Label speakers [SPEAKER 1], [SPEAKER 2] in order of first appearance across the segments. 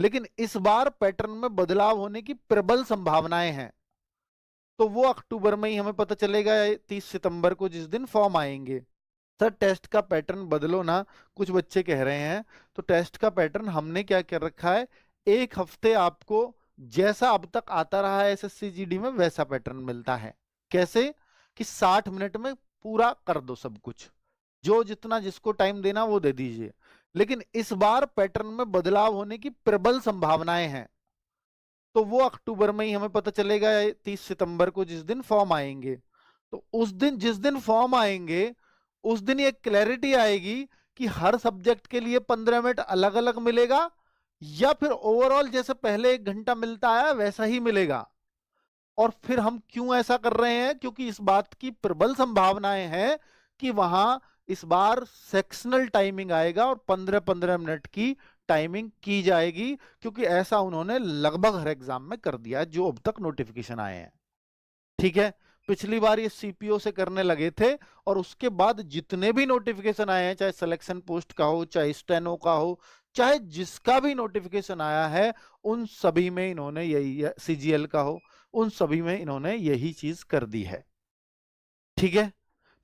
[SPEAKER 1] लेकिन इस बार पैटर्न में बदलाव होने की प्रबल संभावनाएं हैं। तो वो अक्टूबर में ही हमें पता चलेगा, 30 सितंबर को जिस दिन फॉर्म आएंगे। सर टेस्ट का पैटर्न बदलो ना, कुछ बच्चे कह रहे हैं। तो टेस्ट का पैटर्न हमने क्या कर रखा है, एक हफ्ते आपको जैसा अब तक आता रहा है एसएससी जीडी में वैसा पैटर्न मिलता है। कैसे कि 60 मिनट में पूरा कर दो सब कुछ, जो जितना जिसको टाइम देना वो दे दीजिए। लेकिन इस बार पैटर्न में बदलाव होने की प्रबल संभावनाएं हैं। तो वो अक्टूबर में ही हमें पता चलेगा, 30 सितंबर को जिस दिन फॉर्म आएंगे। तो उस दिन जिस दिन फॉर्म आएंगे उस दिन ये क्लैरिटी आएगी कि हर सब्जेक्ट के लिए 15 मिनट अलग अलग मिलेगा या फिर ओवरऑल जैसे पहले 1 घंटा मिलता है वैसा ही मिलेगा। और फिर हम क्यों ऐसा कर रहे हैं, क्योंकि इस बात की प्रबल संभावनाएं हैं कि वहां इस बार सेक्शनल टाइमिंग आएगा और 15-15 मिनट की टाइमिंग की जाएगी, क्योंकि ऐसा उन्होंने लगभग हर एग्जाम में कर दिया जो अब तक नोटिफिकेशन आए हैं। ठीक है, पिछली बार ये सीपीओ से करने लगे थे और उसके बाद जितने भी नोटिफिकेशन आए हैं, चाहे सिलेक्शन पोस्ट का हो, चाहे स्टेनो का हो, चाहे जिसका भी नोटिफिकेशन आया है, उन सभी में इन्होंने यही, सीजीएल का हो, उन सभी में इन्होंने यही चीज कर दी है। ठीक है,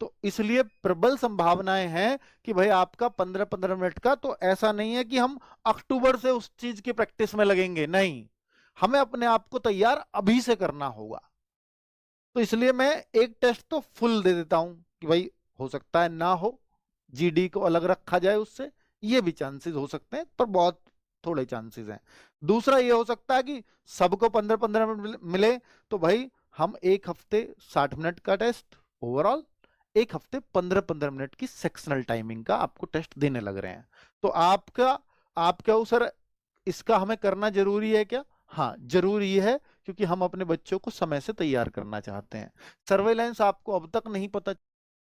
[SPEAKER 1] तो इसलिए प्रबल संभावनाएं हैं कि भाई आपका 15-15 मिनट का, तो ऐसा नहीं है कि हम अक्टूबर से उस चीज की प्रैक्टिस में लगेंगे, नहीं, हमें अपने आप को तैयार अभी से करना होगा। तो इसलिए मैं एक टेस्ट तो फुल दे देता हूं कि भाई हो सकता है ना हो, जीडी को अलग रखा जाए उससे, ये भी चांसेस हो सकते हैं, पर बहुत थोड़े चांसेस हैं। दूसरा ये हो सकता है कि सबको 15-15 मिनट मिले, तो भाई हम एक हफ्ते 60 मिनट का टेस्ट ओवरऑल, एक हफ्ते 15-15 मिनट की सेक्शनल टाइमिंग का आपको टेस्ट देने लग रहे हैं। तो आपका आप क्या हो सर, इसका हमें करना जरूरी है क्या? हाँ जरूरी है, क्योंकि हम अपने बच्चों को समय से तैयार करना चाहते हैं। सर्वेलेंस आपको अब तक नहीं पता